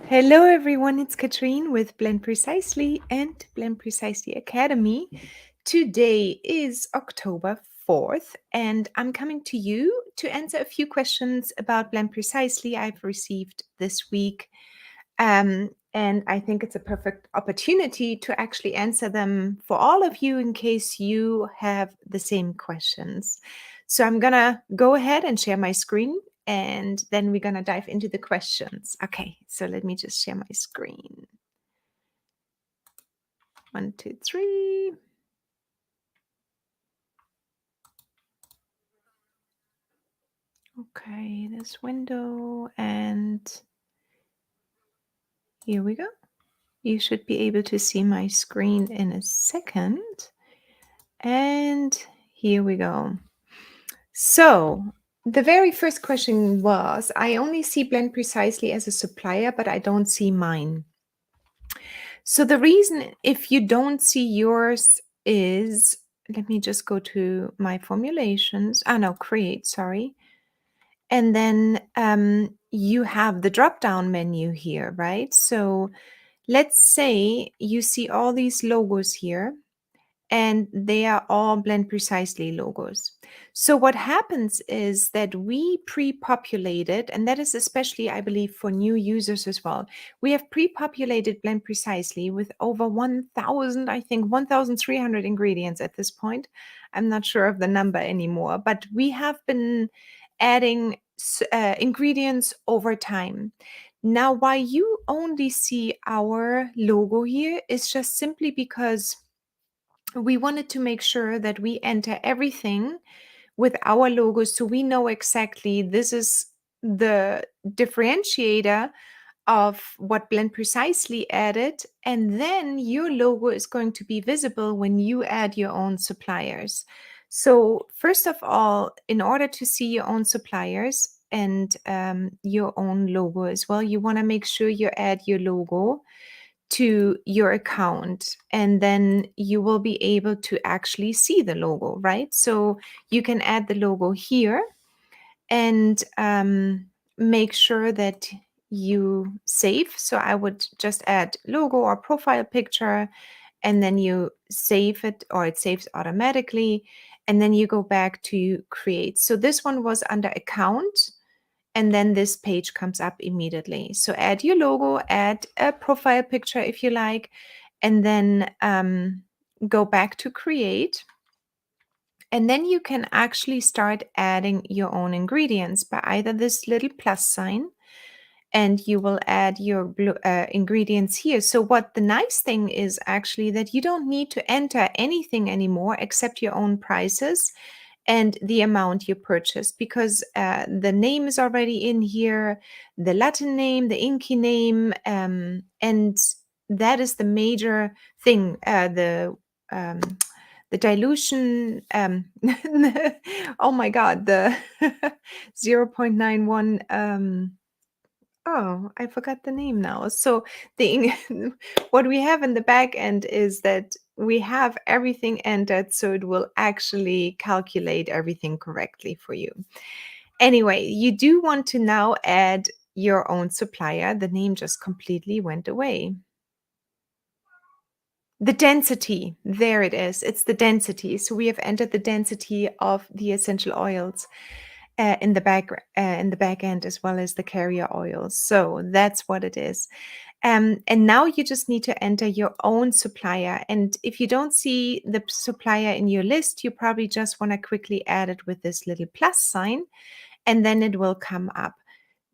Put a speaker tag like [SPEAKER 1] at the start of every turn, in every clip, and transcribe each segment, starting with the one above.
[SPEAKER 1] Hello everyone, it's Katrin with Blend Precisely and Blend Precisely Academy. Today is October 4th and I'm coming to you to answer a few questions about Blend Precisely I've received this week. And I think it's a perfect opportunity to actually answer them for all of you in case you have the same questions. So I'm gonna go ahead and share my screen and then we're gonna dive into the questions. Okay, so let me just share my screen. 1, 2, 3. Okay, this window, and here we go. You should be able to see my screen in a second. And here we go. So the very first question was, I only see Blend Precisely as a supplier, but I don't see mine. So the reason if you don't see yours is, let me just go to my formulations. No, create, sorry. And then you have the drop-down menu here, right? So let's say you see all these logos here and they are all Blend Precisely logos. So what happens is that we pre-populated, and that is especially, I believe, for new users as well. We have pre-populated Blend Precisely with over 1,000, I think 1,300 ingredients at this point. I'm not sure of the number anymore, but we have been adding ingredients over time. Now, why you only see our logo here is just simply because we wanted to make sure that we enter everything with our logo so we know exactly this is the differentiator of what Blend Precisely added, and then your logo is going to be visible when you add your own suppliers. So first of all, in order to see your own suppliers and your own logo as well, you want to make sure you add your logo to your account, and then you will be able to actually see the logo, right? So you can add the logo here and make sure that you save. So I would just add logo or profile picture, and then you save it, or it saves automatically, and then you go back to create. So this one was under account, and then this page comes up immediately. So add your logo, add a profile picture if you like, and then go back to create. And then you can actually start adding your own ingredients by either this little plus sign, and you will add your ingredients here. So what the nice thing is actually that you don't need to enter anything anymore except your own prices and the amount you purchased, because the name is already in here, the Latin name, the Inky name, and that is the major thing. The dilution, oh my God, the 0.91. Oh, I forgot the name now. So the what we have in the back end is that we have everything entered, so it will actually calculate everything correctly for you. Anyway, you do want to now add your own supplier. The name just completely went away. The density, there it is. It's the density. So we have entered the density of the essential oils in the back end, as well as the carrier oils. So that's what it is. And now you just need to enter your own supplier. And if you don't see the supplier in your list, you probably just want to quickly add it with this little plus sign, and then it will come up.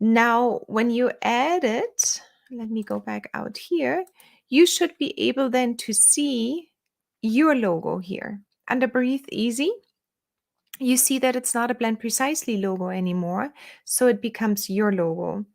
[SPEAKER 1] Now, when you add it, let me go back out here. You should be able then to see your logo here. Under Breathe Easy, you see that it's not a Blend Precisely logo anymore, so it becomes your logo.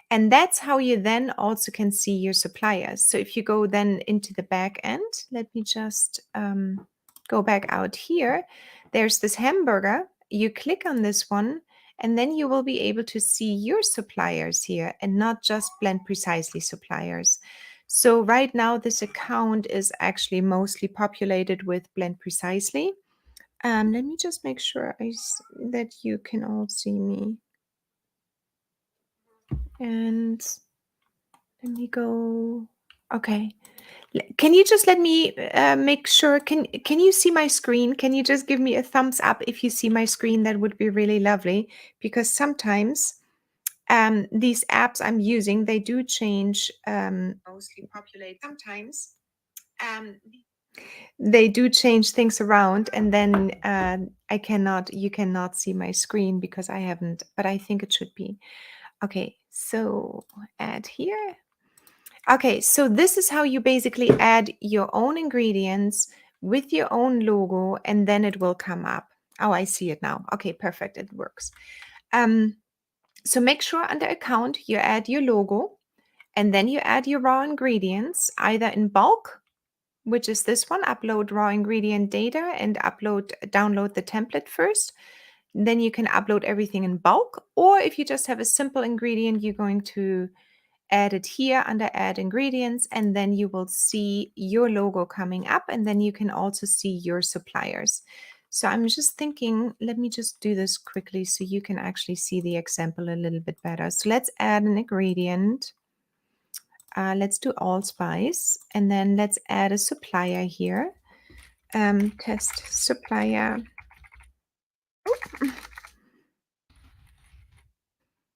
[SPEAKER 1] And that's how you then also can see your suppliers. So if you go then into the back end, let me just go back out here. There's this hamburger. You click on this one, and then you will be able to see your suppliers here and not just Blend Precisely suppliers. So right now, this account is actually mostly populated with Blend Precisely. Let me just make sure that you can all see me. And Let me go. Okay. Can you just let me make sure? Can you see my screen? Can you just give me a thumbs up if you see my screen? That would be really lovely, because sometimes these apps I'm using, they do change, mostly populate sometimes. Um, they do change things around, and then you cannot see my screen because I haven't, but I think it should be. Okay, so add here. Okay, so this is how you basically add your own ingredients with your own logo, and then it will come up. Oh, I see it now. Okay, perfect. It works. So make sure under account you add your logo, and then you add your raw ingredients, either in bulk, which is this one, upload raw ingredient data and download the template first. Then you can upload everything in bulk, or if you just have a simple ingredient, you're going to add it here under add ingredients, and then you will see your logo coming up, and then you can also see your suppliers. So I'm just thinking, let me just do this quickly so you can actually see the example a little bit better. So let's add an ingredient. Let's do allspice, and then let's add a supplier here. Test supplier.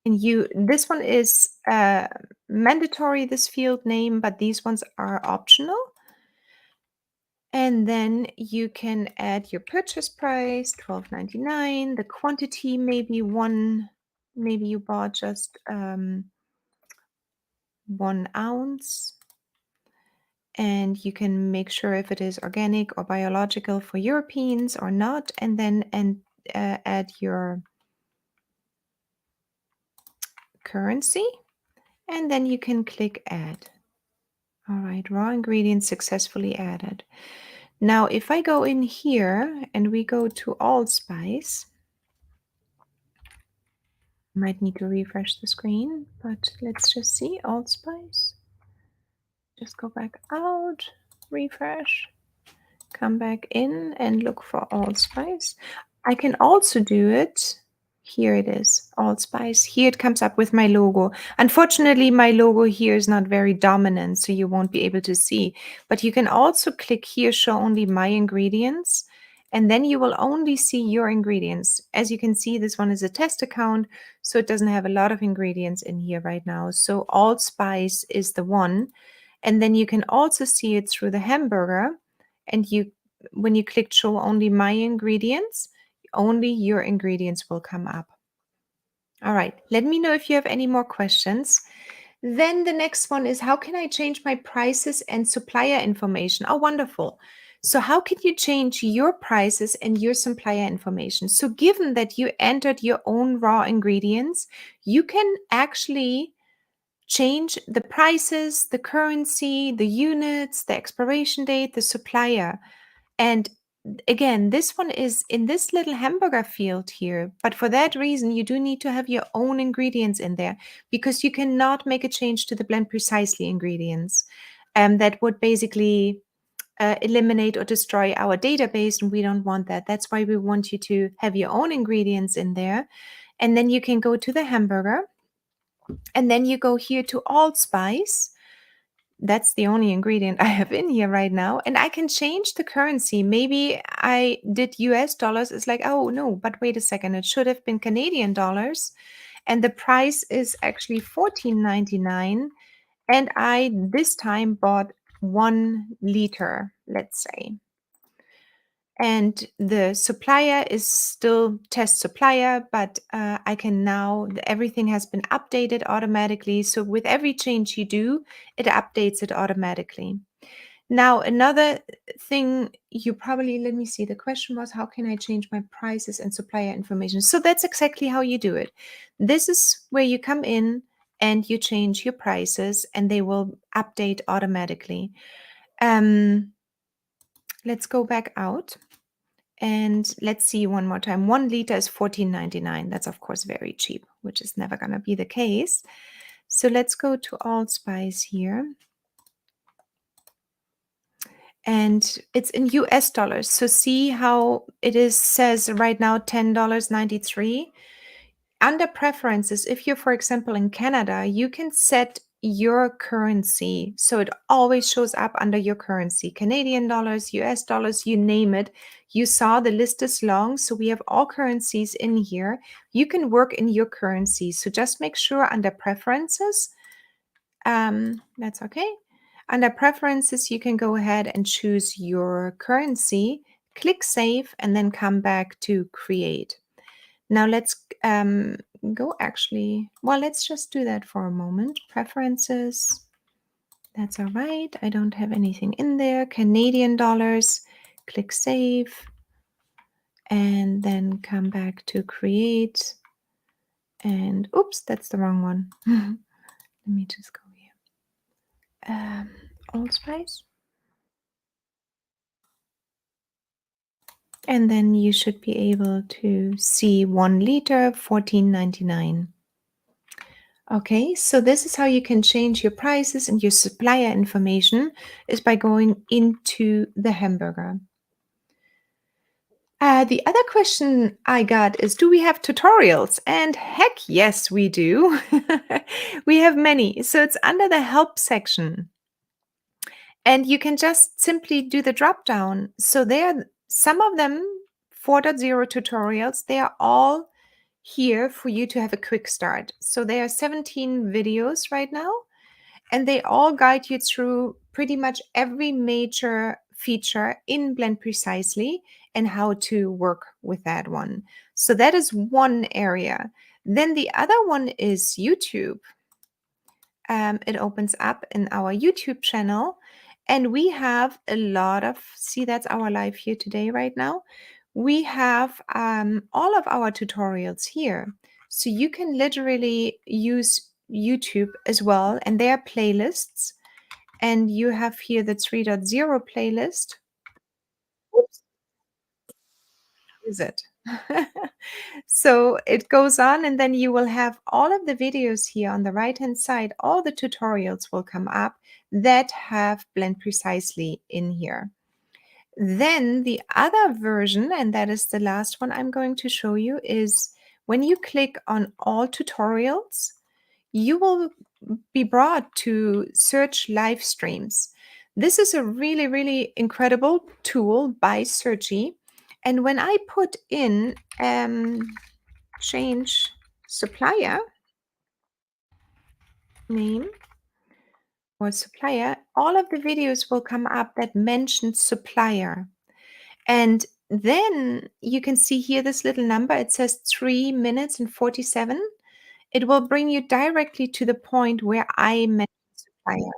[SPEAKER 1] And this one is mandatory, this field name, but these ones are optional. And then you can add your purchase price, $12.99. The quantity may be one, maybe you bought just 1 ounce. And you can make sure if it is organic or biological for Europeans or not, and then add your currency, and then you can click add. All right, raw ingredients successfully added. Now, if I go in here and we go to allspice, might need to refresh the screen, but let's just see allspice. Just go back out, refresh, come back in and look for allspice. I can also do it. Here it is, allspice. Here it comes up with my logo. Unfortunately, my logo here is not very dominant, so you won't be able to see. But you can also click here, show only my ingredients, and then you will only see your ingredients. As you can see, this one is a test account, so it doesn't have a lot of ingredients in here right now. So allspice is the one. And then you can also see it through the hamburger. And when you click show only my ingredients, only your ingredients will come up. All right, let me know if you have any more questions. Then the next one is, how can I change my prices and supplier information? Oh, wonderful. So how can you change your prices and your supplier information? So given that you entered your own raw ingredients, you can actually change the prices, the currency, the units, the expiration date, the supplier. And again, this one is in this little hamburger field here. But for that reason, you do need to have your own ingredients in there, because you cannot make a change to the blend precisely ingredients. That would basically eliminate or destroy our database, and we don't want that. That's why we want you to have your own ingredients in there. And then you can go to the hamburger, and then you go here to allspice. That's the only ingredient I have in here right now. And I can change the currency. Maybe I did US dollars. It's like, oh no, but wait a second. It should have been Canadian dollars. And the price is actually $14.99. And I this time bought 1 liter, let's say. And the supplier is still test supplier, but I can now, everything has been updated automatically. So with every change you do, it updates it automatically. Now, another thing you probably, let me see, the question was, how can I change my prices and supplier information? So that's exactly how you do it. This is where you come in and you change your prices, and they will update automatically. Let's go back out. And let's see one more time. 1 liter is $14.99. That's, of course, very cheap, which is never going to be the case. So let's go to allspice here. And it's in US dollars. So see how it says right now $10.93. Under preferences, if you're, for example, in Canada, you can set your currency. So it always shows up under your currency, Canadian dollars, US dollars, you name it. You saw the list is long, so we have all currencies in here. You can work in your currency. So just make sure under preferences, that's okay. Under preferences, you can go ahead and choose your currency, click save, and then come back to create. Now let's go actually, well, let's just do that for a moment. Preferences, that's all right. I don't have anything in there. Canadian dollars, click save, and then come back to create. And oops, that's the wrong one. Let me just go here. Allspice. And then you should be able to see 1 liter, 14.99. Okay, so this is how you can change your prices and your supplier information is by going into the hamburger. The other question I got is, do we have tutorials? And heck yes, we do. We have many. So it's under the help section. And you can just simply do the drop down. So there, some of them 4.0 tutorials, they are all here for you to have a quick start. So there are 17 videos right now, and they all guide you through pretty much every major feature in Blend Precisely and how to work with that one. So that is one area. Then the other one is YouTube. It opens up in our YouTube channel, and we have a lot of, see, that's our live here today right now. We have all of our tutorials here. So you can literally use YouTube as well, and there are playlists. And you have here the 3.0 playlist. Oops, is it? So it goes on, and then you will have all of the videos here on the right hand side. All the tutorials will come up that have Blend Precisely in here. Then the other version, and that is the last one I'm going to show you, is when you click on all tutorials, you will be brought to search live streams. This is a really, really incredible tool by Searchy. And when I put in change supplier name or supplier, all of the videos will come up that mention supplier. And then you can see here this little number. It says 3 minutes and 47. It will bring you directly to the point where I mentioned supplier.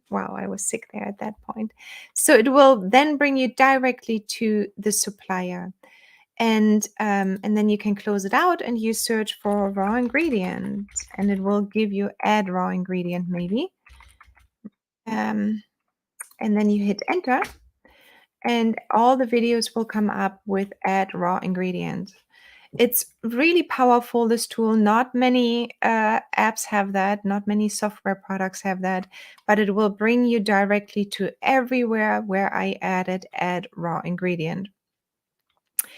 [SPEAKER 1] Wow, I was sick there at that point. So it will then bring you directly to the supplier. And then you can close it out and you search for raw ingredient, and it will give you add raw ingredient maybe. And then you hit enter, and all the videos will come up with add raw ingredient. It's really powerful, this tool. Not many apps have that, not many software products have that, but it will bring you directly to everywhere where I added add raw ingredient.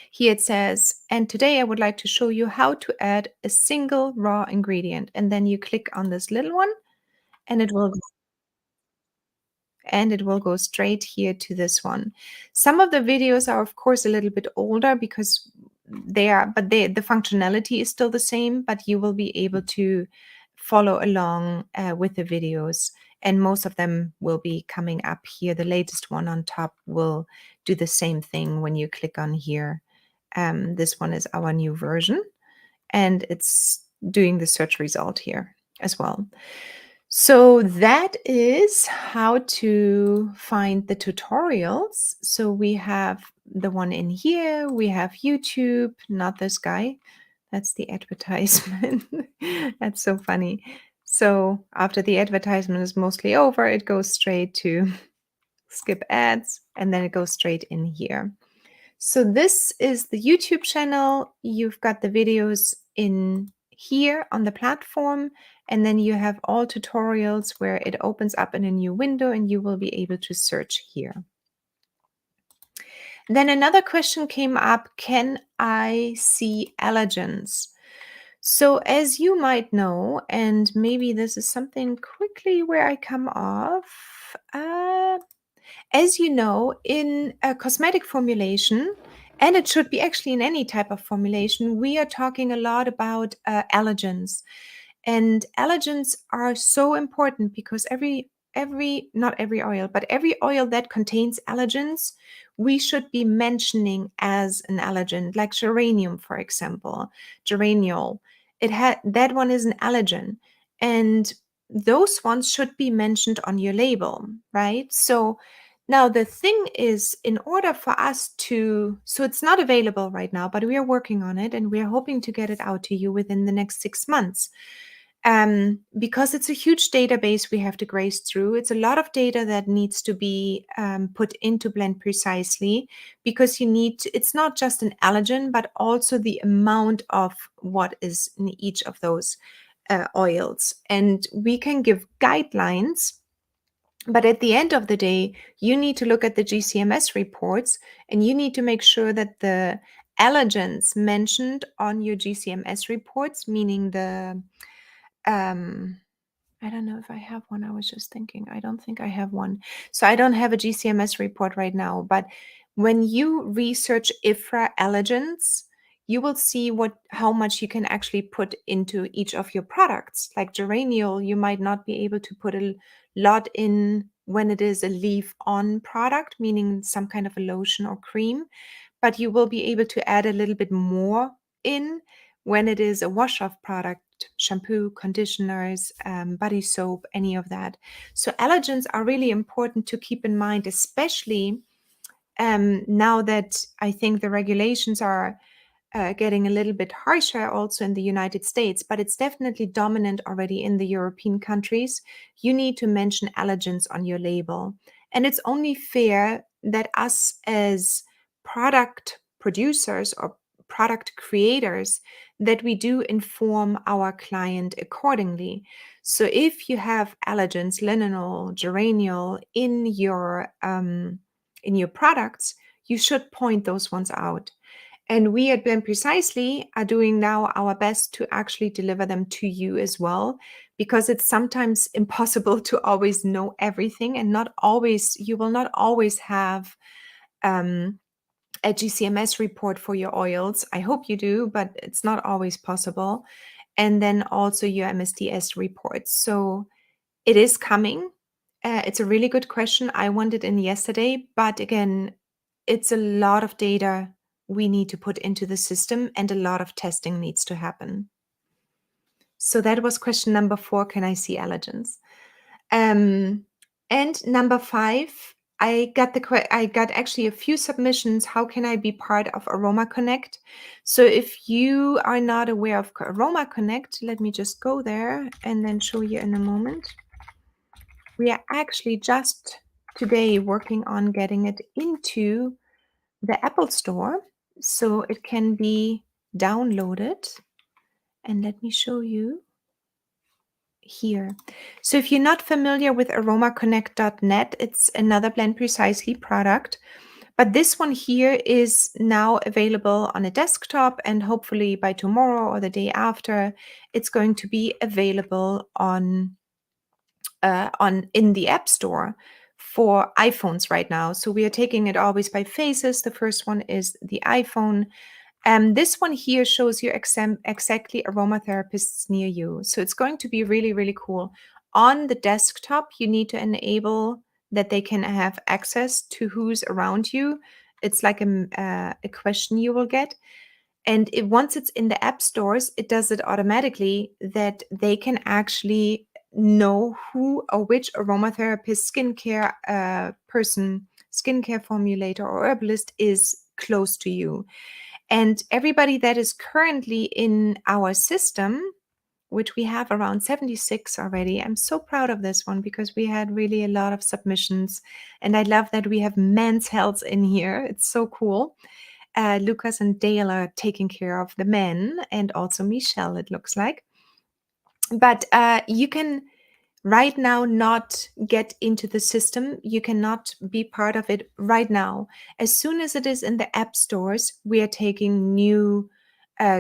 [SPEAKER 1] Here it says, and today I would like to show you how to add a single raw ingredient. And then you click on this little one, and it will go straight here to this one. Some of the videos are of course a little bit older because the functionality is still the same, but you will be able to follow along with the videos, and most of them will be coming up here. The latest one on top will do the same thing when you click on here. This one is our new version, and it's doing the search result here as well. So that is how to find the tutorials. So we have the one in here, we have YouTube, not this guy. That's the advertisement. That's so funny. So after the advertisement is mostly over, it goes straight to skip ads, and then it goes straight in here. So this is the YouTube channel. You've got the videos in here on the platform, and then you have all tutorials where it opens up in a new window and you will be able to search here. Then another question came up, can I see allergens? So, as you might know, and maybe this is something quickly where I come off, as you know, in a cosmetic formulation, and it should be actually in any type of formulation, we are talking a lot about allergens. And allergens are so important because every not every oil, but every oil that contains allergens, we should be mentioning as an allergen, like geranium, for example, geraniol. It had that one is an allergen, and those ones should be mentioned on your label, right? So now the thing is, in order for us to, so it's not available right now, but we are working on it and we are hoping to get it out to you within the next 6 months. Because it's a huge database we have to graze through. It's a lot of data that needs to be put into Blend Precisely, because you need to, it's not just an allergen, but also the amount of what is in each of those oils. And we can give guidelines, but at the end of the day, you need to look at the GCMS reports and you need to make sure that the allergens mentioned on your GCMS reports, meaning the um, I don't know if I have one. I was just thinking. I don't think I have one. So I don't have a GCMS report right now. But when you research IFRA allergens, you will see how much you can actually put into each of your products. Like geraniol, you might not be able to put a lot in when it is a leave-on product, meaning some kind of a lotion or cream, but you will be able to add a little bit more in when it is a wash-off product, shampoo, conditioners, body soap, any of that. So allergens are really important to keep in mind, especially now that I think the regulations are getting a little bit harsher also in the United States, but it's definitely dominant already in the European countries. You need to mention allergens on your label. And it's only fair that us as product producers or product creators, that we do inform our client accordingly. So if you have allergens, linalool, geraniol in your products, you should point those ones out. And we at Blend Precisely are doing now our best to actually deliver them to you as well, because it's sometimes impossible to always know everything, and not always, you will not always have a GCMS report for your oils. I hope you do, but it's not always possible. And then also your MSDS reports. So it is coming. It's a really good question. I wanted in yesterday, but again, it's a lot of data we need to put into the system and a lot of testing needs to happen. So that was question number 4. Can I see allergens? And number 5, I got actually a few submissions. How can I be part of AromaConnect? So if you are not aware of AromaConnect, let me just go there and then show you in a moment. We are actually just today working on getting it into the Apple Store so it can be downloaded. And let me show you here. So if you're not familiar with AromaConnect.net, it's another Blend Precisely product. But this one here is now available on a desktop, and hopefully by tomorrow or the day after, it's going to be available on in the App Store for iPhones right now. So we are taking it always by phases. The first one is the iPhone. This one here shows you exactly aromatherapists near you. So it's going to be really, really cool. On the desktop, you need to enable that they can have access to who's around you. It's like a question you will get. And once it's in the app stores, it does it automatically, that they can actually know who or which aromatherapist, skincare person, skincare formulator, or herbalist is close to you. And everybody that is currently in our system, which we have around 76 already, I'm so proud of this one because we had really a lot of submissions. And I love that we have men's health in here. It's so cool. Lucas and Dale are taking care of the men, and also Michelle, it looks like. But you can right now not get into the system. You cannot be part of it right now. As soon as it is in the app stores, we are taking new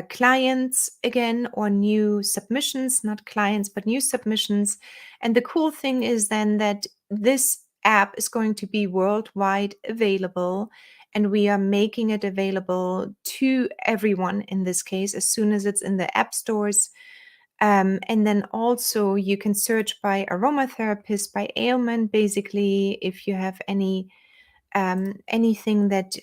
[SPEAKER 1] clients again, or new submissions, not clients, but new submissions. And the cool thing is then that this app is going to be worldwide available, and we are making it available to everyone in this case as soon as it's in the app stores. And then also you can search by aromatherapist, by ailment, basically, if you have anything that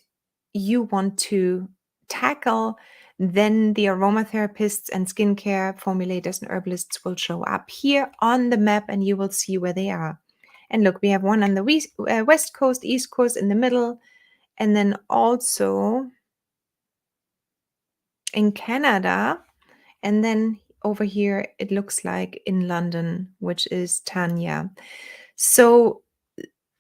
[SPEAKER 1] you want to tackle, then the aromatherapists and skincare formulators and herbalists will show up here on the map, and you will see where they are. And look, we have one on the west coast, east coast, in the middle, and then also in Canada. And then over here, it looks like in London, which is Tanya. So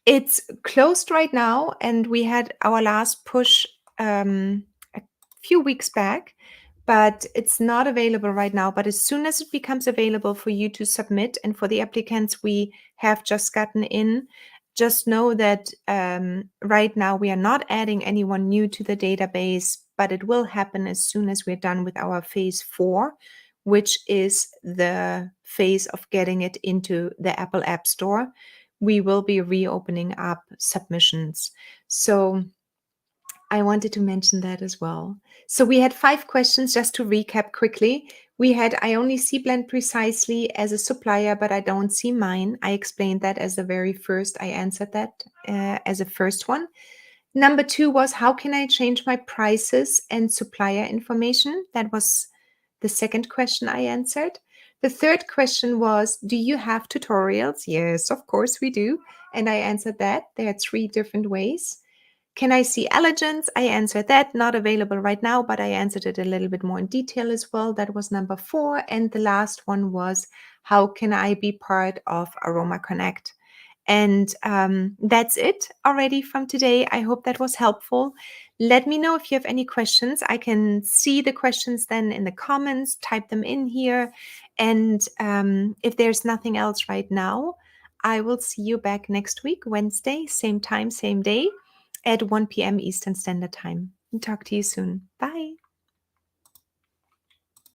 [SPEAKER 1] it's closed right now, and we had our last push a few weeks back, but it's not available right now. But as soon as it becomes available for you to submit, and for the applicants we have just gotten in, just know that right now we are not adding anyone new to the database, but it will happen as soon as we're done with our phase 4, which is the phase of getting it into the Apple App Store. We will be reopening up submissions. So I wanted to mention that as well. So we had 5 questions, just to recap quickly. We had, I only see Blend Precisely as a supplier, but I don't see mine. I explained that as the very first. I answered that as a first one. Number 2 was, how can I change my prices and supplier information? That was the second question I answered. The third question was, do you have tutorials? Yes, of course we do. And I answered that. There are 3 different ways. Can I see allergens? I answered that. Not available right now, but I answered it a little bit more in detail as well. That was number 4. And the last one was, how can I be part of AromaConnect? And that's it already from today. I hope that was helpful. Let me know if you have any questions. I can see the questions then in the comments, type them in here. And if there's nothing else right now, I will see you back next week, Wednesday, same time, same day, at 1 p.m. Eastern Standard Time. Talk to you soon. Bye.